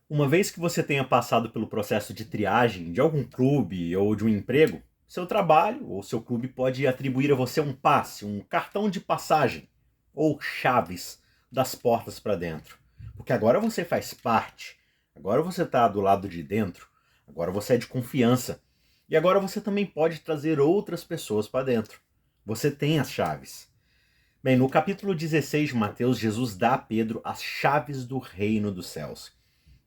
Uma vez que você tenha passado pelo processo de triagem de algum clube ou de um emprego, seu trabalho ou seu clube pode atribuir a você um passe, um cartão de passagem ou chaves das portas para dentro. Porque agora você faz parte, agora você está do lado de dentro, agora você é de confiança e agora você também pode trazer outras pessoas para dentro. Você tem as chaves. Bem, no capítulo 16 de Mateus, Jesus dá a Pedro as chaves do reino dos céus.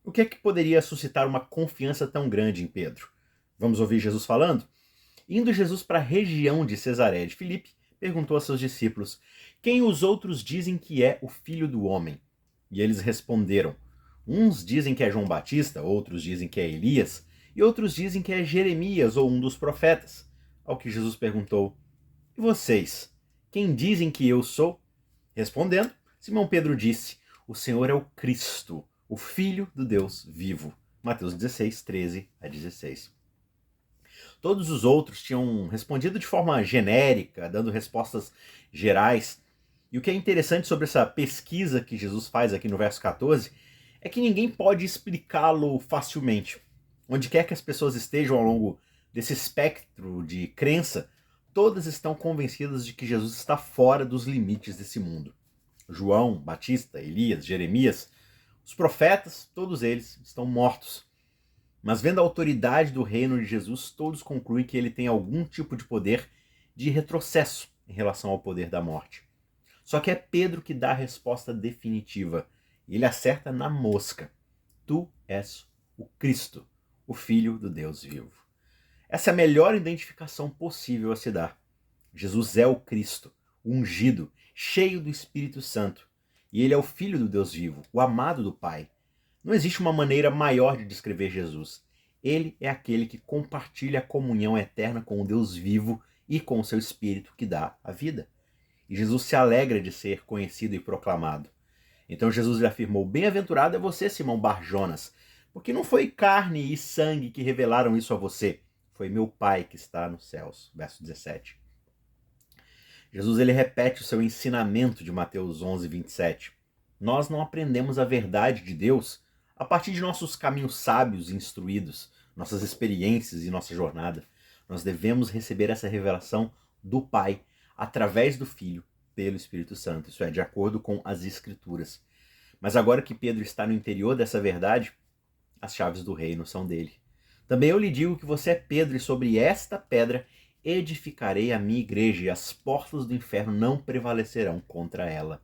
O que é que poderia suscitar uma confiança tão grande em Pedro? Vamos ouvir Jesus falando? Indo Jesus para a região de Cesareia de Filipe, perguntou a seus discípulos: Quem os outros dizem que é o Filho do Homem? E eles responderam: Uns dizem que é João Batista, outros dizem que é Elias, e outros dizem que é Jeremias ou um dos profetas. Ao que Jesus perguntou: E vocês? Quem dizem que eu sou? Respondendo, Simão Pedro disse: O Senhor é o Cristo, o Filho do Deus vivo. Mateus 16, 13 a 16. Todos os outros tinham respondido de forma genérica, dando respostas gerais. E o que é interessante sobre essa pesquisa que Jesus faz aqui no verso 14 é que ninguém pode explicá-lo facilmente. Onde quer que as pessoas estejam ao longo desse espectro de crença, todas estão convencidas de que Jesus está fora dos limites desse mundo. João, Batista, Elias, Jeremias, os profetas, todos eles estão mortos. Mas vendo a autoridade do reino de Jesus, todos concluem que ele tem algum tipo de poder de retrocesso em relação ao poder da morte. Só que é Pedro que dá a resposta definitiva. E ele acerta na mosca. Tu és o Cristo, o Filho do Deus vivo. Essa é a melhor identificação possível a se dar. Jesus é o Cristo, o ungido, cheio do Espírito Santo. E ele é o Filho do Deus vivo, o amado do Pai. Não existe uma maneira maior de descrever Jesus. Ele é aquele que compartilha a comunhão eterna com o Deus vivo e com o seu Espírito que dá a vida. E Jesus se alegra de ser conhecido e proclamado. Então Jesus lhe afirmou: Bem-aventurado é você, Simão Bar-Jonas, porque não foi carne e sangue que revelaram isso a você, foi meu Pai que está nos céus. Verso 17. Jesus ele repete o seu ensinamento de Mateus 11, 27. Nós não aprendemos a verdade de Deus a partir de nossos caminhos sábios e instruídos, nossas experiências e nossa jornada. Nós devemos receber essa revelação do Pai, através do Filho, pelo Espírito Santo. Isso é de acordo com as Escrituras. Mas agora que Pedro está no interior dessa verdade, as chaves do reino são dele. Também eu lhe digo que você é Pedro, e sobre esta pedra edificarei a minha igreja, e as portas do inferno não prevalecerão contra ela.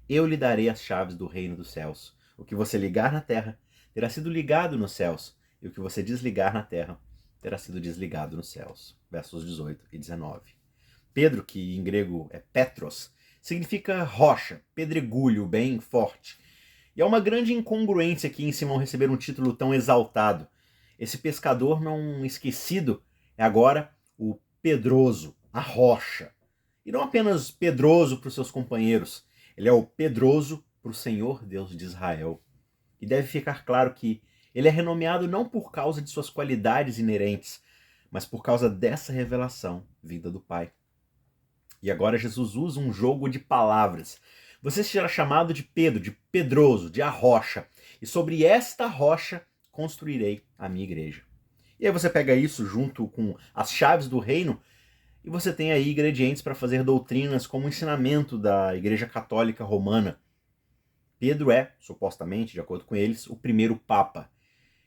Eu lhe darei as chaves do reino dos céus. O que você ligar na terra terá sido ligado nos céus, e o que você desligar na terra terá sido desligado nos céus. Versos 18 e 19. Pedro, que em grego é Petros, significa rocha, pedregulho, bem forte. E há uma grande incongruência aqui em Simão receber um título tão exaltado. Esse pescador não esquecido é agora o Pedroso, a rocha. E não apenas Pedroso para os seus companheiros, ele é o Pedroso para o Senhor Deus de Israel. E deve ficar claro que ele é renomeado não por causa de suas qualidades inerentes, mas por causa dessa revelação vinda do Pai. E agora Jesus usa um jogo de palavras. Você será chamado de Pedro, de Pedroso, de a rocha. E sobre esta rocha construirei a minha igreja. E aí você pega isso junto com as chaves do reino e você tem aí ingredientes para fazer doutrinas como o ensinamento da Igreja Católica Romana. Pedro é, supostamente, de acordo com eles, o primeiro Papa.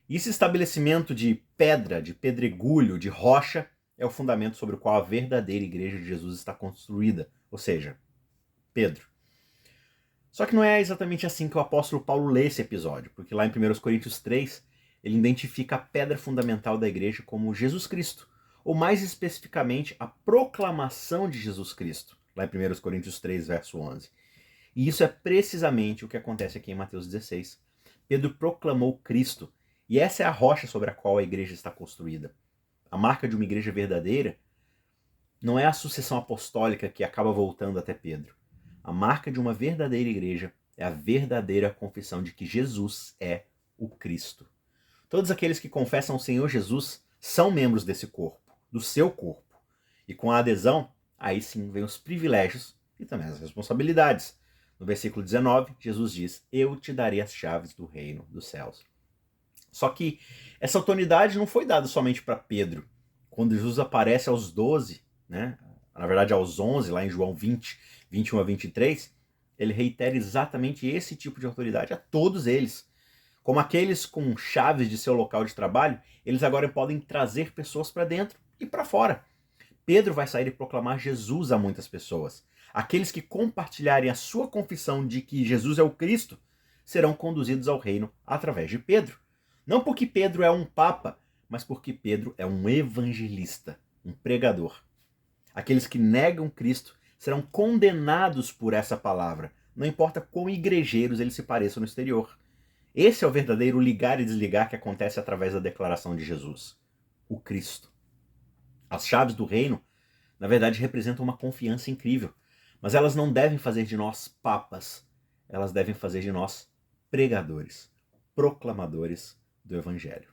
E esse estabelecimento de pedra, de pedregulho, de rocha, é o fundamento sobre o qual a verdadeira Igreja de Jesus está construída, ou seja, Pedro. Só que não é exatamente assim que o apóstolo Paulo lê esse episódio, porque lá em 1 Coríntios 3, ele identifica a pedra fundamental da igreja como Jesus Cristo, ou mais especificamente a proclamação de Jesus Cristo, lá em 1 Coríntios 3, verso 11. E isso é precisamente o que acontece aqui em Mateus 16. Pedro proclamou Cristo, e essa é a rocha sobre a qual a igreja está construída. A marca de uma igreja verdadeira não é a sucessão apostólica que acaba voltando até Pedro. A marca de uma verdadeira igreja é a verdadeira confissão de que Jesus é o Cristo. Todos aqueles que confessam o Senhor Jesus são membros desse corpo, do seu corpo. E com a adesão, aí sim vem os privilégios e também as responsabilidades. No versículo 19, Jesus diz: Eu te darei as chaves do reino dos céus. Só que essa autoridade não foi dada somente para Pedro. Quando Jesus aparece aos 12, né? Na verdade aos 11, lá em João 20, 21 a 23, ele reitera exatamente esse tipo de autoridade a todos eles. Como aqueles com chaves de seu local de trabalho, eles agora podem trazer pessoas para dentro e para fora. Pedro vai sair e proclamar Jesus a muitas pessoas. Aqueles que compartilharem a sua confissão de que Jesus é o Cristo serão conduzidos ao reino através de Pedro. Não porque Pedro é um papa, mas porque Pedro é um evangelista, um pregador. Aqueles que negam Cristo serão condenados por essa palavra, não importa quão igrejeiros eles se pareçam no exterior. Esse é o verdadeiro ligar e desligar que acontece através da declaração de Jesus, o Cristo. As chaves do reino, na verdade, representam uma confiança incrível, mas elas não devem fazer de nós papas, elas devem fazer de nós pregadores, proclamadores do Evangelho.